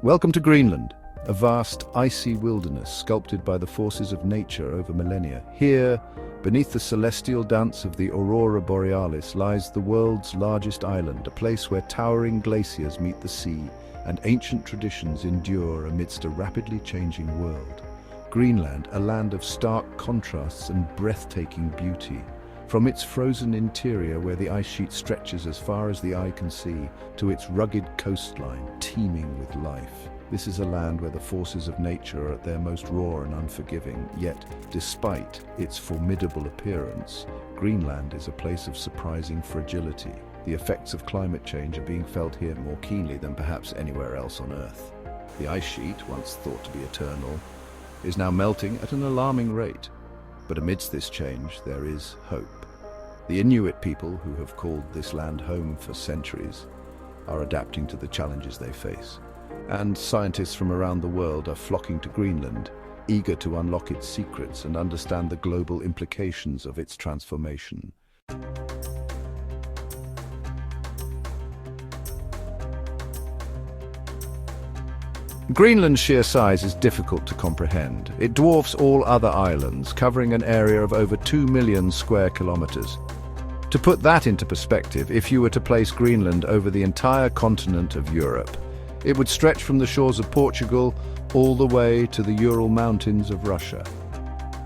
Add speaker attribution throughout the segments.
Speaker 1: Welcome to Greenland, a vast, icy wilderness sculpted by the forces of nature over millennia. Here, beneath the celestial dance of the Aurora Borealis, lies the world's largest island, a place where towering glaciers meet the sea and ancient traditions endure amidst a rapidly changing world. Greenland, a land of stark contrasts and breathtaking beauty. From its frozen interior, where the ice sheet stretches as far as the eye can see, to its rugged coastline, teeming with life. This is a land where the forces of nature are at their most raw and unforgiving. Yet, despite its formidable appearance, Greenland is a place of surprising fragility. The effects of climate change are being felt here more keenly than perhaps anywhere else on Earth. The ice sheet, once thought to be eternal, is now melting at an alarming rate. But amidst this change, there is hope. The Inuit people, who have called this land home for centuries, are adapting to the challenges they face. And scientists from around the world are flocking to Greenland, eager to unlock its secrets and understand the global implications of its transformation. Greenland's sheer size is difficult to comprehend. It dwarfs all other islands, covering an area of over 2 million square kilometers. To put that into perspective, if you were to place Greenland over the entire continent of Europe, it would stretch from the shores of Portugal all the way to the Ural Mountains of Russia.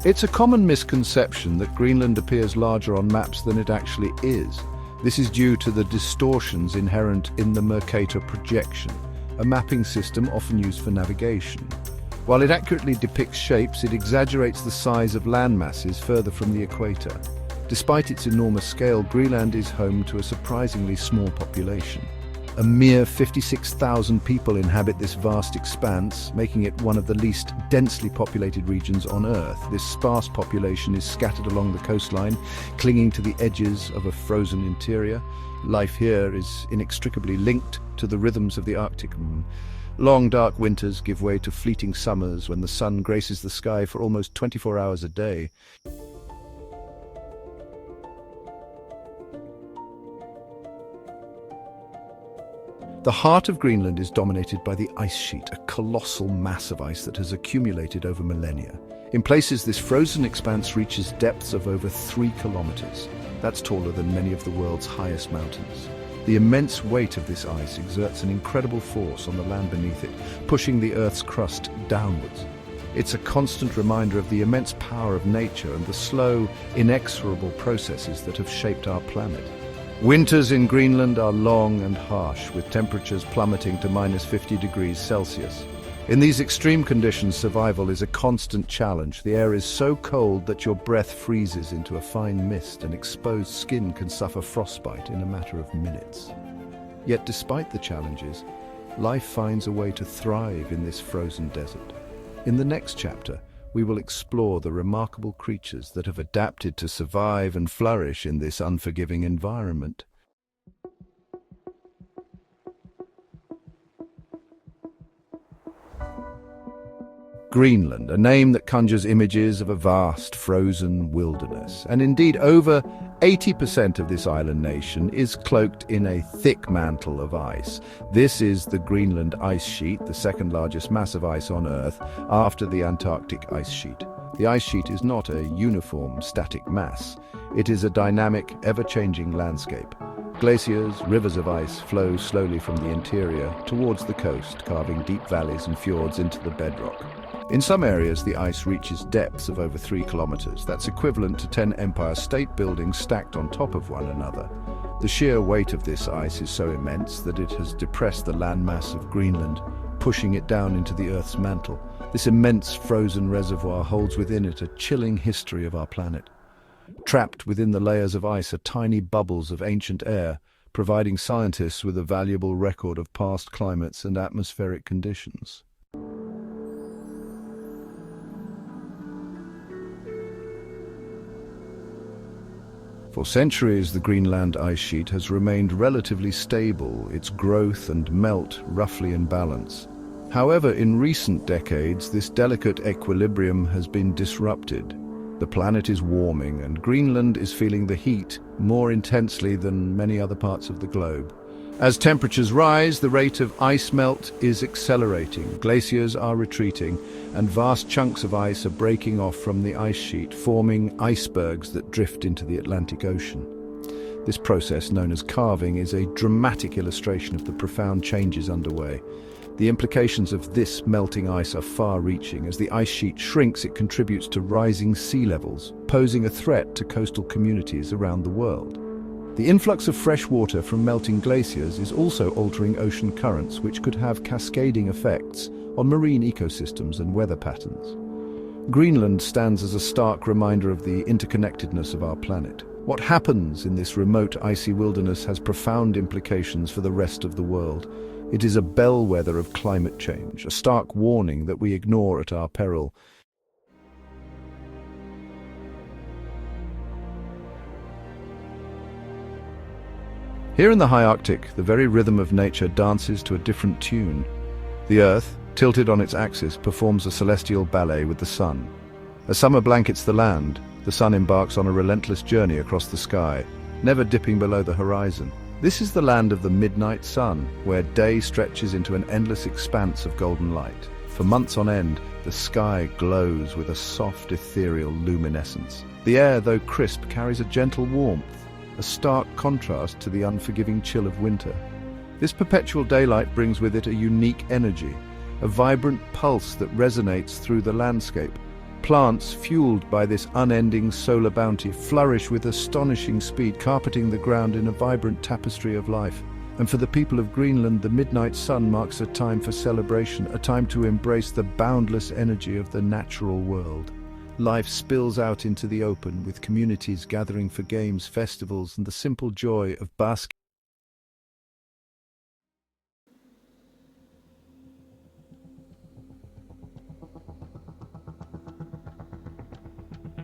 Speaker 1: It's a common misconception that Greenland appears larger on maps than it actually is. This is due to the distortions inherent in the Mercator projection, a mapping system often used for navigation. While it accurately depicts shapes, it exaggerates the size of land masses further from the equator. Despite its enormous scale, Greenland is home to a surprisingly small population. A mere 56,000 people inhabit this vast expanse, making it one of the least densely populated regions on Earth. This sparse population is scattered along the coastline, clinging to the edges of a frozen interior. Life here is inextricably linked to the rhythms of the Arctic. Long, dark winters give way to fleeting summers when the sun graces the sky for almost 24 hours a day. The heart of Greenland is dominated by the ice sheet, a colossal mass of ice that has accumulated over millennia. In places, this frozen expanse reaches depths of over 3 kilometers. That's taller than many of the world's highest mountains. The immense weight of this ice exerts an incredible force on the land beneath it, pushing the Earth's crust downwards. It's a constant reminder of the immense power of nature and the slow, inexorable processes that have shaped our planet. Winters in Greenland are long and harsh, with temperatures plummeting to -50 degrees Celsius. In these extreme conditions, survival is a constant challenge. The air is so cold that your breath freezes into a fine mist, and exposed skin can suffer frostbite in a matter of minutes. Yet despite the challenges, life finds a way to thrive in this frozen desert. In the next chapter, we will explore the remarkable creatures that have adapted to survive and flourish in this unforgiving environment. Greenland, a name that conjures images of a vast frozen wilderness. And indeed, over 80% of this island nation is cloaked in a thick mantle of ice. This is the Greenland ice sheet, the second largest mass of ice on Earth, after the Antarctic ice sheet. The ice sheet is not a uniform, static mass. It is a dynamic, ever-changing landscape. Glaciers, rivers of ice, flow slowly from the interior towards the coast, carving deep valleys and fjords into the bedrock. In some areas, the ice reaches depths of over 3 kilometers. That's equivalent to 10 Empire State Buildings stacked on top of one another. The sheer weight of this ice is so immense that it has depressed the landmass of Greenland, pushing it down into the Earth's mantle. This immense frozen reservoir holds within it a chilling history of our planet. Trapped within the layers of ice are tiny bubbles of ancient air, providing scientists with a valuable record of past climates and atmospheric conditions. For centuries, the Greenland ice sheet has remained relatively stable, its growth and melt roughly in balance. However, in recent decades, this delicate equilibrium has been disrupted. The planet is warming, and Greenland is feeling the heat more intensely than many other parts of the globe. As temperatures rise, the rate of ice melt is accelerating. Glaciers are retreating, and vast chunks of ice are breaking off from the ice sheet, forming icebergs that drift into the Atlantic Ocean. This process, known as calving, is a dramatic illustration of the profound changes underway. The implications of this melting ice are far-reaching. As the ice sheet shrinks, it contributes to rising sea levels, posing a threat to coastal communities around the world. The influx of fresh water from melting glaciers is also altering ocean currents, which could have cascading effects on marine ecosystems and weather patterns. Greenland stands as a stark reminder of the interconnectedness of our planet. What happens in this remote icy wilderness has profound implications for the rest of the world. It is a bellwether of climate change, a stark warning that we ignore at our peril. Here in the high Arctic, the very rhythm of nature dances to a different tune. The Earth, tilted on its axis, performs a celestial ballet with the sun. As summer blankets the land, the sun embarks on a relentless journey across the sky, never dipping below the horizon. This is the land of the midnight sun, where day stretches into an endless expanse of golden light. For months on end, the sky glows with a soft, ethereal luminescence. The air, though crisp, carries a gentle warmth, a stark contrast to the unforgiving chill of winter. This perpetual daylight brings with it a unique energy, a vibrant pulse that resonates through the landscape. Plants, fueled by this unending solar bounty, flourish with astonishing speed, carpeting the ground in a vibrant tapestry of life. And for the people of Greenland, the midnight sun marks a time for celebration, a time to embrace the boundless energy of the natural world. Life spills out into the open, with communities gathering for games, festivals, and the simple joy of basking.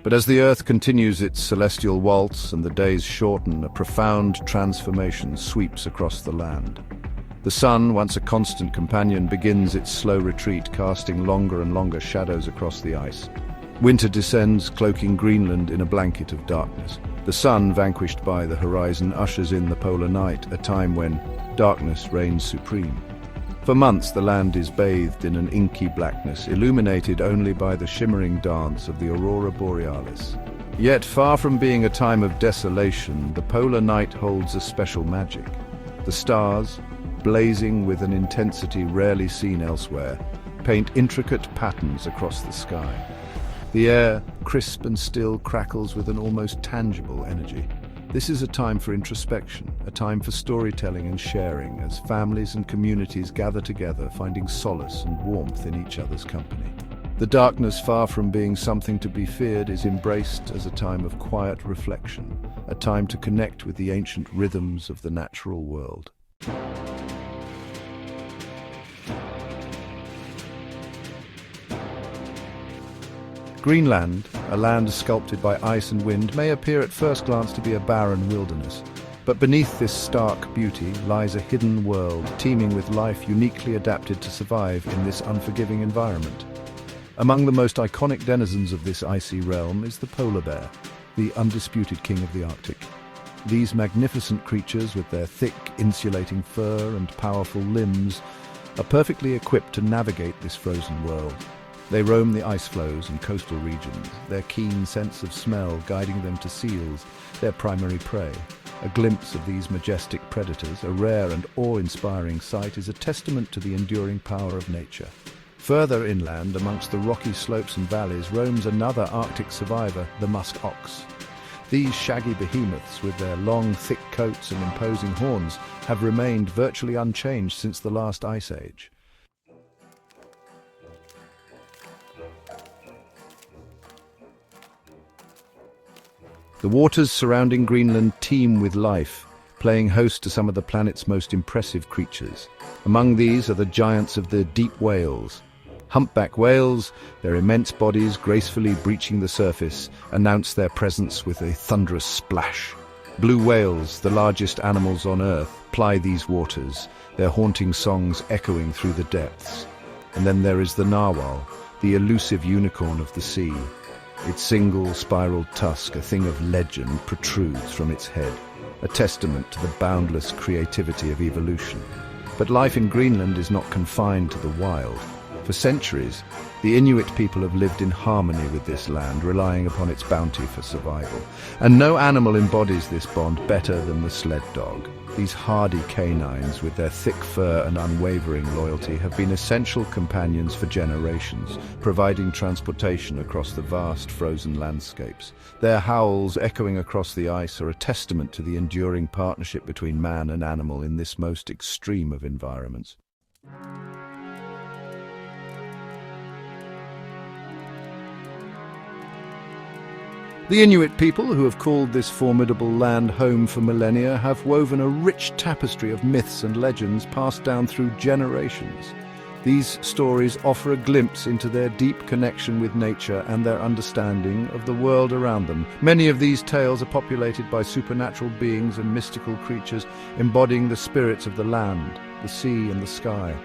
Speaker 1: But as the Earth continues its celestial waltz and the days shorten, a profound transformation sweeps across the land. The sun, once a constant companion, begins its slow retreat, casting longer and longer shadows across the ice. Winter descends, cloaking Greenland in a blanket of darkness. The sun, vanquished by the horizon, ushers in the polar night, a time when darkness reigns supreme. For months, the land is bathed in an inky blackness, illuminated only by the shimmering dance of the aurora borealis. Yet, far from being a time of desolation, the polar night holds a special magic. The stars, blazing with an intensity rarely seen elsewhere, paint intricate patterns across the sky. The air, crisp and still, crackles with an almost tangible energy. This is a time for introspection, a time for storytelling and sharing, as families and communities gather together, finding solace and warmth in each other's company. The darkness, far from being something to be feared, is embraced as a time of quiet reflection, a time to connect with the ancient rhythms of the natural world. Greenland, a land sculpted by ice and wind, may appear at first glance to be a barren wilderness. But beneath this stark beauty lies a hidden world, teeming with life uniquely adapted to survive in this unforgiving environment. Among the most iconic denizens of this icy realm is the polar bear, the undisputed king of the Arctic. These magnificent creatures, with their thick, insulating fur and powerful limbs, are perfectly equipped to navigate this frozen world. They roam the ice floes and coastal regions, their keen sense of smell guiding them to seals, their primary prey. A glimpse of these majestic predators, a rare and awe-inspiring sight, is a testament to the enduring power of nature. Further inland, amongst the rocky slopes and valleys, roams another Arctic survivor, the musk ox. These shaggy behemoths, with their long, thick coats and imposing horns, have remained virtually unchanged since the last ice age. The waters surrounding Greenland teem with life, playing host to some of the planet's most impressive creatures. Among these are the giants of the deep whales. Humpback whales, their immense bodies gracefully breaching the surface, announce their presence with a thunderous splash. Blue whales, the largest animals on Earth, ply these waters, their haunting songs echoing through the depths. And then there is the narwhal, the elusive unicorn of the sea. Its single, spiraled tusk, a thing of legend, protrudes from its head. a testament to the boundless creativity of evolution. But life in Greenland is not confined to the wild. For centuries, the Inuit people have lived in harmony with this land, relying upon its bounty for survival. And no animal embodies this bond better than the sled dog. These hardy canines, with their thick fur and unwavering loyalty, have been essential companions for generations, providing transportation across the vast frozen landscapes. Their howls, echoing across the ice, are a testament to the enduring partnership between man and animal in this most extreme of environments. The Inuit people, who have called this formidable land home for millennia, have woven a rich tapestry of myths and legends passed down through generations. These stories offer a glimpse into their deep connection with nature and their understanding of the world around them. Many of these tales are populated by supernatural beings and mystical creatures, embodying the spirits of the land, the sea, and the sky.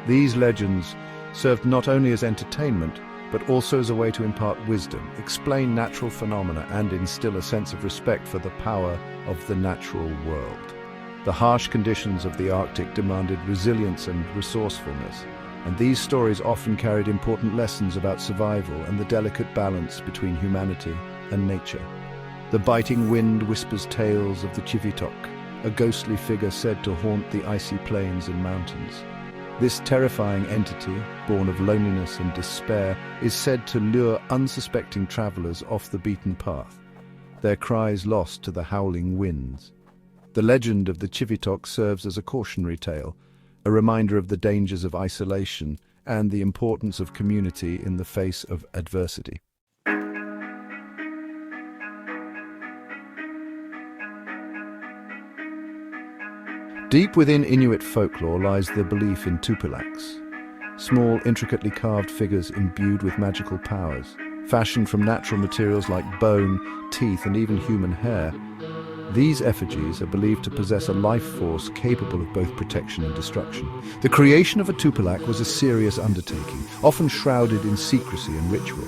Speaker 1: These legends served not only as entertainment, but also as a way to impart wisdom, explain natural phenomena, and instill a sense of respect for the power of the natural world. The harsh conditions of the Arctic demanded resilience and resourcefulness, and these stories often carried important lessons about survival and the delicate balance between humanity and nature. The biting wind whispers tales of the Chivitok, a ghostly figure said to haunt the icy plains and mountains. This terrifying entity, born of loneliness and despair, is said to lure unsuspecting travelers off the beaten path, their cries lost to the howling winds. The legend of the Chivitok serves as a cautionary tale, a reminder of the dangers of isolation and the importance of community in the face of adversity. Deep within Inuit folklore lies the belief in tupilaks, small, intricately carved figures imbued with magical powers. Fashioned from natural materials like bone, teeth, and even human hair, these effigies are believed to possess a life force capable of both protection and destruction. The creation of a tupilak was a serious undertaking, often shrouded in secrecy and ritual.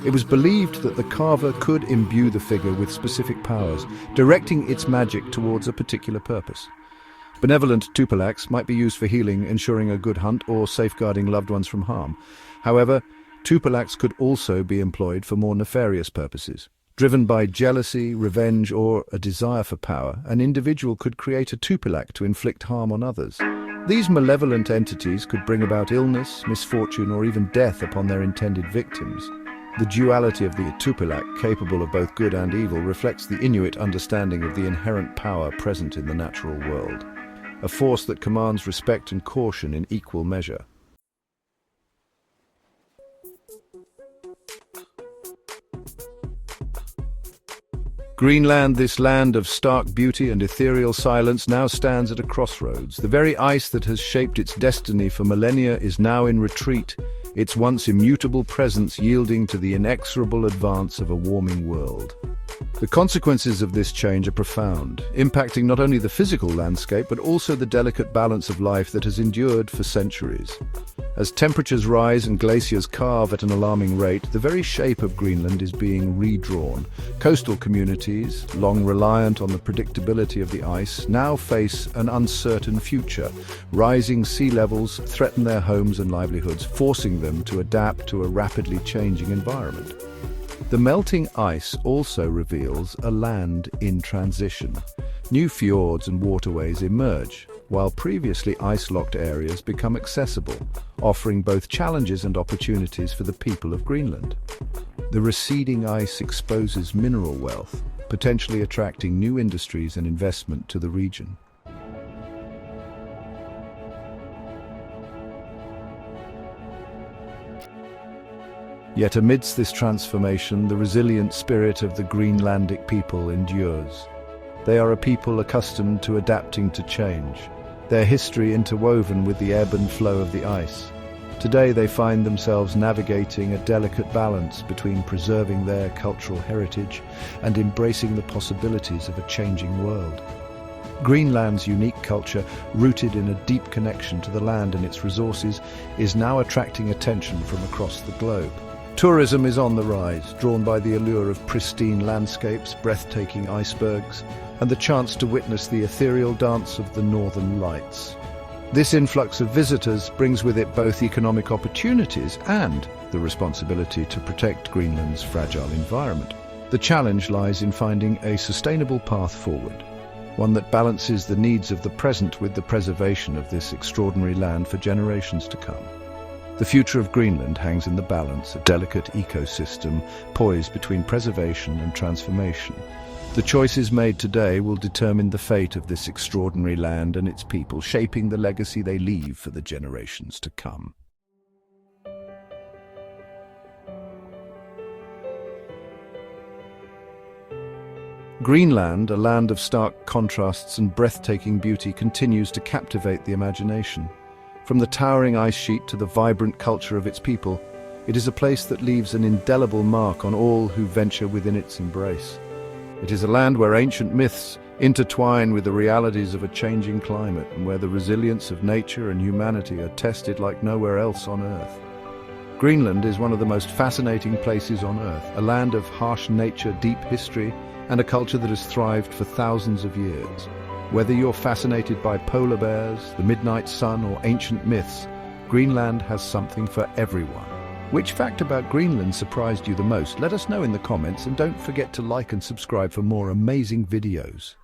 Speaker 1: It was believed that the carver could imbue the figure with specific powers, directing its magic towards a particular purpose. Benevolent tupilaks might be used for healing, ensuring a good hunt, or safeguarding loved ones from harm. However, tupilaks could also be employed for more nefarious purposes. Driven by jealousy, revenge, or a desire for power, an individual could create a tupilak to inflict harm on others. These malevolent entities could bring about illness, misfortune, or even death upon their intended victims. The duality of the tupilak, capable of both good and evil, reflects the Inuit understanding of the inherent power present in the natural world, a force that commands respect and caution in equal measure. Greenland, this land of stark beauty and ethereal silence, now stands at a crossroads. The very ice that has shaped its destiny for millennia is now in retreat, its once immutable presence yielding to the inexorable advance of a warming world. The consequences of this change are profound, impacting not only the physical landscape but also the delicate balance of life that has endured for centuries. As temperatures rise and glaciers calve at an alarming rate, the very shape of Greenland is being redrawn. Coastal communities, long reliant on the predictability of the ice, now face an uncertain future. Rising sea levels threaten their homes and livelihoods, forcing them to adapt to a rapidly changing environment. The melting ice also reveals a land in transition. New fjords and waterways emerge, while previously ice-locked areas become accessible, offering both challenges and opportunities for the people of Greenland. The receding ice exposes mineral wealth, potentially attracting new industries and investment to the region. Yet amidst this transformation, the resilient spirit of the Greenlandic people endures. They are a people accustomed to adapting to change, their history interwoven with the ebb and flow of the ice. Today they find themselves navigating a delicate balance between preserving their cultural heritage and embracing the possibilities of a changing world. Greenland's unique culture, rooted in a deep connection to the land and its resources, is now attracting attention from across the globe. Tourism is on the rise, drawn by the allure of pristine landscapes, breathtaking icebergs, and the chance to witness the ethereal dance of the Northern Lights. This influx of visitors brings with it both economic opportunities and the responsibility to protect Greenland's fragile environment. The challenge lies in finding a sustainable path forward, one that balances the needs of the present with the preservation of this extraordinary land for generations to come. The future of Greenland hangs in the balance, a delicate ecosystem poised between preservation and transformation. The choices made today will determine the fate of this extraordinary land and its people, shaping the legacy they leave for the generations to come. Greenland, a land of stark contrasts and breathtaking beauty, continues to captivate the imagination. From the towering ice sheet to the vibrant culture of its people, it is a place that leaves an indelible mark on all who venture within its embrace. It is a land where ancient myths intertwine with the realities of a changing climate and where the resilience of nature and humanity are tested like nowhere else on Earth. Greenland is one of the most fascinating places on Earth, a land of harsh nature, deep history, and a culture that has thrived for thousands of years. Whether you're fascinated by polar bears, the midnight sun, or ancient myths, Greenland has something for everyone. Which fact about Greenland surprised you the most? Let us know in the comments, and don't forget to like and subscribe for more amazing videos.